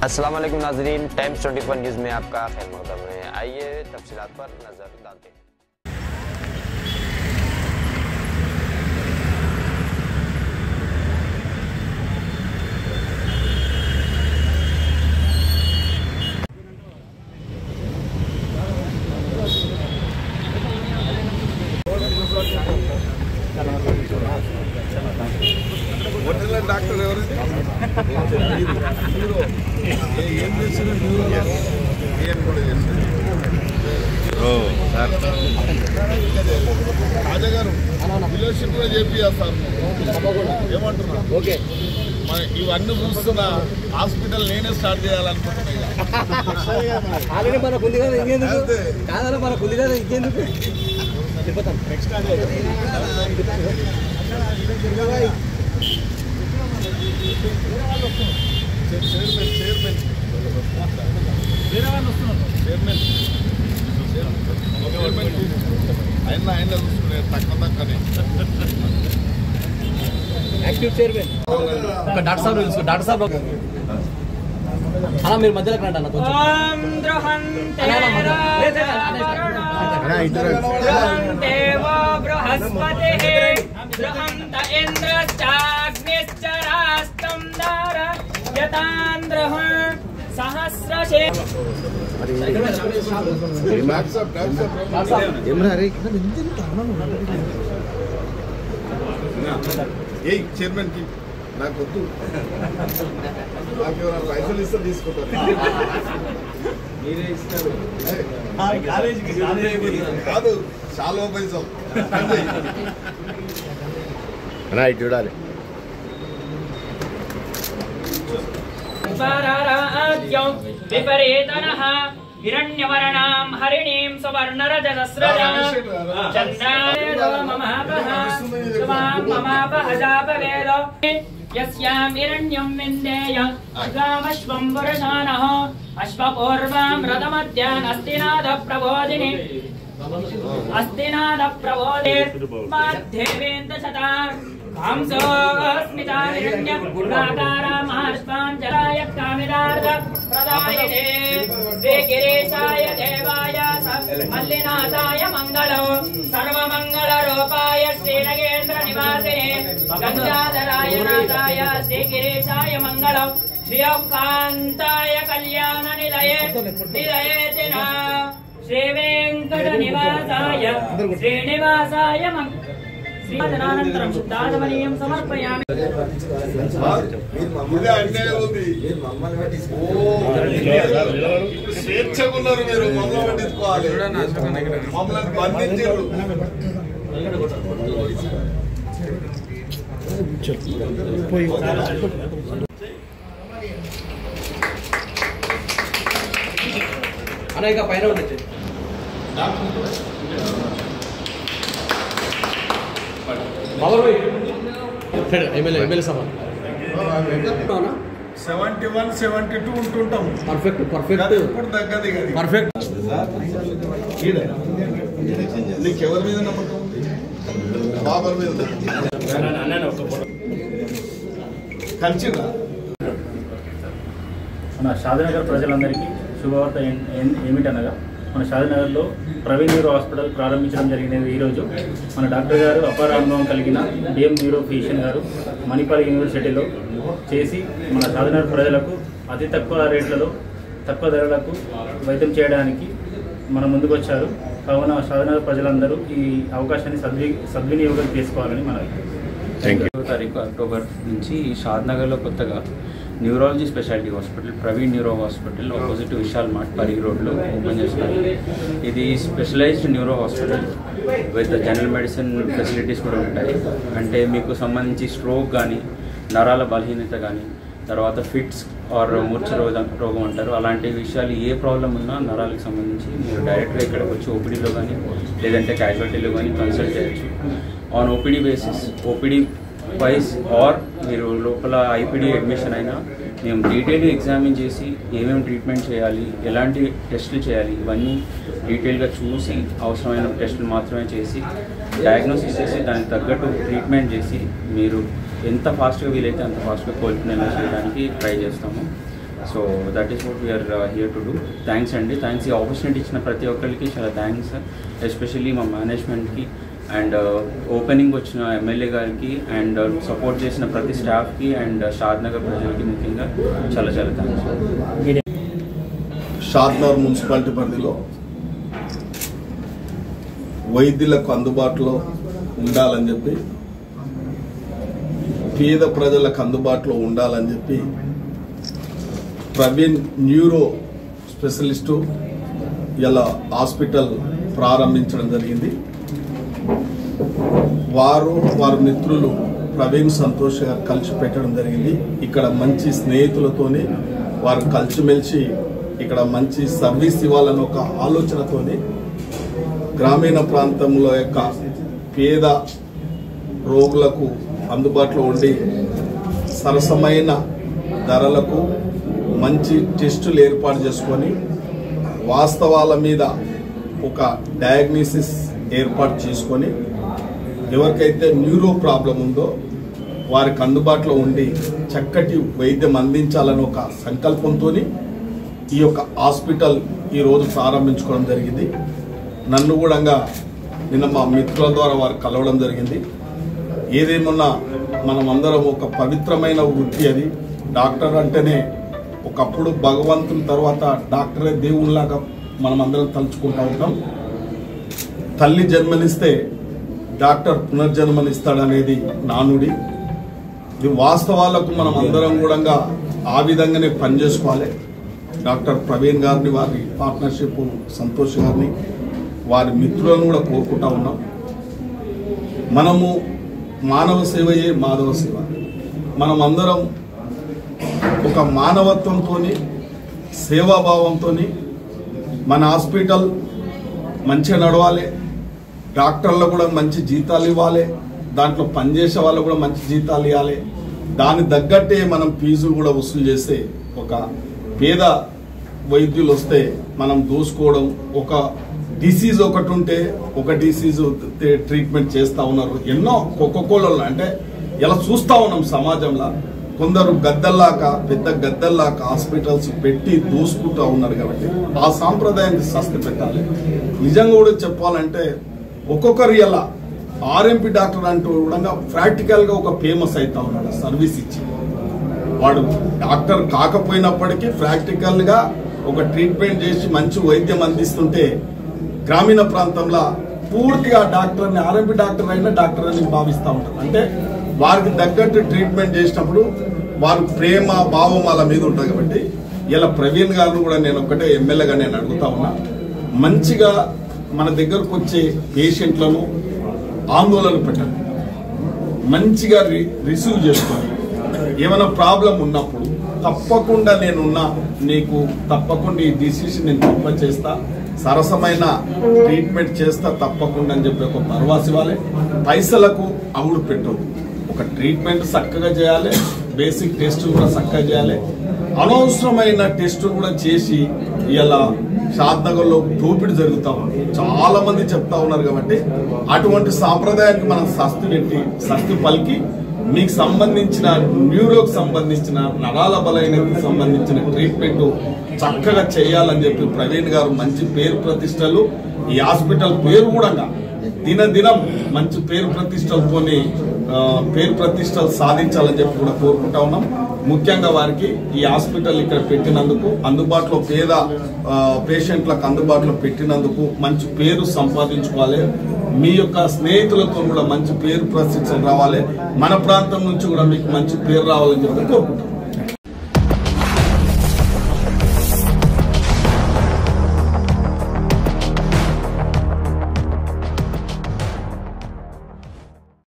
अस्सलाम वालेकुम नाज़रीन, टाइम्स 24 न्यूज़ में आपका खैर मक़दम है। आइए तफसीलात पर नज़र डालते हैं। డాక్టర్ ఎవరైతే ఏం చేస్తారు సార్ రాజా గారు ఫెలోషిప్ కూడా చేపిస్తారు ఏమంటున్నా ఓకే ఇవన్నీ చూస్తున్న హాస్పిటల్ నేనే స్టార్ట్ చేయాలనుకుంటున్నా ఆల్రెడీ మనకు ఉంది కదా ఇంకెందుకు కాదా మనకు ఉంది కదా ఇంకెందుకు వెళ్ళిపోతాం నెక్స్ట్ ఆయన చూసుకునే తక్కువ తక్కువనే యాక్టివ్ చైర్మన్ డాక్టర్ సాబ్ డాక్టర్ సాబ్ అలా మీరు మధ్యలో రండి అన్న ఏ చైర్మన్ కి నాకు వద్దు నాకు ఎవరైనా పైసలు ఇస్తే తీసుకుంటారు కాదు చాలా పైసలు చూడాలి విపరీతనః हिरण्यवर्णां हरिणीं सुवर्णरजतस्रजां चन्द्रायो ममापः ममापः जापवेद यस्यां हिरण्यं विन्देय गामश्वं पुरुषाणः अश्वपूर्वां रथमध्यान् अस्तिनादप्रबोधिनी अस्तिनादप्रबोधे माध्येवेन्द्रशतां कांसोऽस्मितामिरण्यपुराकारामाश्वाञ्जलाय कामिदार्थ प्रदायते श्रीगिरीशाय देवाय मल्लिनाथाय मङ्गलो सर्वमङ्गलरूपाय श्रीनगेन्द्रनिवासिने गङ्गाधराय नाथाय श्रीगिरीशाय मङ्गलो श्रियकान्ताय कल्याणनिलये निलयेति न श्रीवेङ्कटनिवासाय श्रीनिवासाय శ్రీమదనానంతరం శుద్ధాగమనీయం సమర్పయామి. స్వేచ్ఛగున్నారు మీరు మమ్మల్ని పట్టించుకోవాలి మమ్మల్ని బంధించారు అనేక పైన ఉండొచ్చు ఎమ్మెల్యే సభ 71-72 ఉంటుంటాం. పర్ఫెక్ట్ ఇప్పుడు తగ్గది పర్ఫెక్ట్. నీకు ఎవరి మీద నమ్మకం ఉంది? బాబర్ మీద కలిసిరా. మన షాదీనగర్ ప్రజలందరికీ శుభవార్త ఏమిటనగా మన షాదీనగర్లో ప్రవీణ్ న్యూరో హాస్పిటల్ ప్రారంభించడం జరిగినది. ఈరోజు మన డాక్టర్ గారు అపార అనుభవం కలిగిన డిఎం న్యూరో ఫిజిషియన్ గారు మణిపాల్ యూనివర్సిటీలో చేసి మన షాదీనగర్ ప్రజలకు అతి తక్కువ రేట్లలో తక్కువ ధరలకు వైద్యం చేయడానికి మన ముందుకు వచ్చారు. కావున షాదీనగర్ ప్రజలందరూ ఈ అవకాశాన్ని సద్వినియోగం చేసుకోవాలని మనకి 2వ తారీఖు అక్టోబర్ నుంచి షాద్నగర్లో కొత్తగా neurology speciality hospital Praveen neuro hospital opposite Vishal Mart Parigi రోడ్లో ఓపెన్ చేస్తున్నారు. ఇది specialised neuro hospital with general medicine facilities కూడా ఉంటాయి. అంటే మీకు సంబంధించి స్ట్రోక్ కానీ నరాల బలహీనత కానీ తర్వాత ఫిట్స్ ఆర్ మూర్ఛ రోగం అంటారు, అలాంటి విషయాలు ఏ ప్రాబ్లం ఉన్నా నరాలకు సంబంధించి మీరు డైరెక్ట్గా ఇక్కడికి వచ్చి ఓపీడీలో కానీ లేదంటే క్యాజువాలిటీలో కానీ కన్సల్ట్ చేయొచ్చు. On OPD basis OPD wise or మీరు లోపల ఐపీడీ అడ్మిషన్ అయినా మేము డీటెయిల్గా ఎగ్జామిన్ చేసి ఏమేమి ట్రీట్మెంట్ చేయాలి, ఎలాంటి టెస్టులు చేయాలి ఇవన్నీ డీటెయిల్గా చూసి అవసరమైన టెస్టులు మాత్రమే చేసి డయాగ్నోసిస్ చేసి దానికి తగ్గట్టు ట్రీట్మెంట్ చేసి మీరు ఎంత ఫాస్ట్గా వీలైతే అంత ఫాస్ట్గా కోలుకునేలా చేయడానికి ట్రై చేస్తాము. So that is what we're here to do. Thanks అండి, థ్యాంక్స్. ఈ ఆపర్చునిటీ ఇచ్చిన ప్రతి ఒక్కరికి చాలా థ్యాంక్స్, ఎస్పెషల్లీ మా మేనేజ్మెంట్కి అండ్ ఓపెనింగ్ వచ్చిన ఎమ్మెల్యే గారికి అండ్ సపోర్ట్ చేసిన ప్రతి స్టాఫ్కి అండ్ షాద్నగర్ ప్రజలకి ముఖ్యంగా చాలా చాలా థ్యాంక్స్. షాద్నగర్ మున్సిపాలిటీ పరిధిలో వైద్యులకు అందుబాటులో ఉండాలని చెప్పి, పేద ప్రజలకు అందుబాటులో ఉండాలని చెప్పి ప్రవీణ్ న్యూరో స్పెషలిస్టు ఇలా హాస్పిటల్ ప్రారంభించడం జరిగింది. వారి మిత్రులు ప్రవీణ్ సంతోష్ గారు కలిసి పెట్టడం జరిగింది. ఇక్కడ మంచి స్నేహితులతోని వారు కలిసిమెలిసి ఇక్కడ మంచి సర్వీస్ ఇవ్వాలని ఒక ఆలోచనతోని గ్రామీణ ప్రాంతంలో యొక్క పేద రోగులకు అందుబాటులో ఉండి సరసమైన ధరలకు మంచి టెస్టులు ఏర్పాటు చేసుకొని వాస్తవాల మీద ఒక డయాగ్నోసిస్ ఏర్పాటు చేసుకొని ఎవరికైతే న్యూరో ప్రాబ్లం ఉందో వారికి అందుబాటులో ఉండి చక్కటి వైద్యం అందించాలని ఒక సంకల్పంతో ఈ యొక్క హాస్పిటల్ ఈరోజు ప్రారంభించుకోవడం జరిగింది. నన్ను కూడా నిన్న మా మిత్రుల ద్వారా వారు కలవడం జరిగింది. ఏదేమన్నా మనం అందరం ఒక పవిత్రమైన వృత్తి అది. డాక్టర్ అంటేనే ఒకప్పుడు భగవంతుని తర్వాత డాక్టరే దేవునిలాగా మనం అందరం తలుచుకుంటూ ఉంటాం. తల్లి జన్మనిస్తే డాక్టర్ పునర్జన్మనిస్తాడనేది నానుడి. ఇది వాస్తవాలకు మనం అందరం కూడా ఆ విధంగానే పనిచేసుకోవాలి. డాక్టర్ ప్రవీణ్ గారిని, వారి పార్ట్నర్షిప్ సంతోష్ గారిని, వారి మిత్రులను కూడా కోరుకుంటా ఉన్నాం. మనము మానవ సేవయే మాధవ సేవ. మనం అందరం ఒక మానవత్వంతో, సేవాభావంతో మన హాస్పిటల్ మంచిగా నడవాలి. డాక్టర్లు కూడా మంచి జీతాలు ఇవ్వాలి, దాంట్లో పనిచేసే వాళ్ళు కూడా మంచి జీతాలు ఇవ్వాలి. దాని తగ్గట్టే మనం ఫీజులు కూడా వసూలు చేస్తే ఒక పేద వైద్యులు వస్తే మనం దోసుకోవడం, ఒక డిసీజ్ ఒకటి ఉంటే ఒక డిసీజ్ ట్రీట్మెంట్ చేస్తూ ఉన్నారు. ఎన్నో కోకోకోలలో అంటే ఇలా చూస్తూ ఉన్నాం సమాజంలో. కొందరు గద్దల్లాక, పెద్ద గద్దల్లాక హాస్పిటల్స్ పెట్టి దూసుకుంటూ ఉన్నారు. కాబట్టి ఆ సాంప్రదాయానికి సస్తి పెట్టాలి. నిజంగా కూడా చెప్పాలంటే ఒక్కొక్కరు ఇలా ఆర్ఎంపీ డాక్టర్ అంటూ కూడా ప్రాక్టికల్గా ఒక ఫేమస్ అవుతా ఉన్నాడు సర్వీస్ ఇచ్చి. వాడు డాక్టర్ కాకపోయినప్పటికీ ప్రాక్టికల్గా ఒక ట్రీట్మెంట్ చేసి మంచి వైద్యం అందిస్తుంటే గ్రామీణ ప్రాంతంలో పూర్తిగా డాక్టర్ని ఆర్ఎంపీ డాక్టర్ అయినా డాక్టర్ అని భావిస్తూ ఉంటారు. అంటే వారికి తగ్గట్టు ట్రీట్మెంట్ చేసినప్పుడు వారు ప్రేమ భావం వాళ్ళ మీద ఉంటుంది. కాబట్టి ఇలా ప్రవీణ్ గారిని కూడా నేను ఒక్కటే ఎమ్మెల్యేగా నేను అడుగుతా ఉన్నా, మంచిగా మన దగ్గరకు వచ్చే పేషెంట్లను ఆందోళన పెట్టండి, మంచిగా రిసీవ్ చేసుకోండి. ఏమైనా ప్రాబ్లం ఉన్నప్పుడు తప్పకుండా నేనున్నా, నీకు తప్పకుండా ఈ డిసిషన్ నేను తప్ప చేస్తా, సరసమైన ట్రీట్మెంట్ చేస్తా తప్పకుండా అని చెప్పి ఒక భరోసా ఇవ్వాలి. పైసలకు అవుడు పెట్టవద్దు. ఒక ట్రీట్మెంట్ చక్కగా చేయాలి, బేసిక్ టెస్టులు కూడా చక్కగా చేయాలి. అనవసరమైన టెస్టులు కూడా చేసి ఇలా షాద్నగర్లో దోపిడీ జరుగుతూ ఉంది. చాలా మంది చెప్తా ఉన్నారు. కాబట్టి అటువంటి సాంప్రదాయానికి మనం సస్తి పలికి మీకు సంబంధించిన న్యూరోకి సంబంధించిన నరాల బలహీనతకు సంబంధించిన ట్రీట్మెంట్ చక్కగా చేయాలని చెప్పి ప్రవీణ్ గారు మంచి పేరు ప్రతిష్టలు, ఈ హాస్పిటల్ పేరు కూడా దినదినం మంచి పేరు ప్రతిష్టలు సాధించాలని చెప్పి కూడా కోరుకుంటా ఉన్నాం. ముఖ్యంగా వారికి ఈ హాస్పిటల్ ఇక్కడ పెట్టినందుకు, అందుబాటులో పేద పేషెంట్లకు అందుబాటులో పెట్టినందుకు మంచి పేరు సంపాదించుకోవాలి. మీ యొక్క స్నేహితులతో కూడా మంచి పేరు ప్రతిష్టలు రావాలి. మన ప్రాంతం నుంచి కూడా మీకు మంచి పేరు రావాలని చెప్పి కోరుకుంటాం.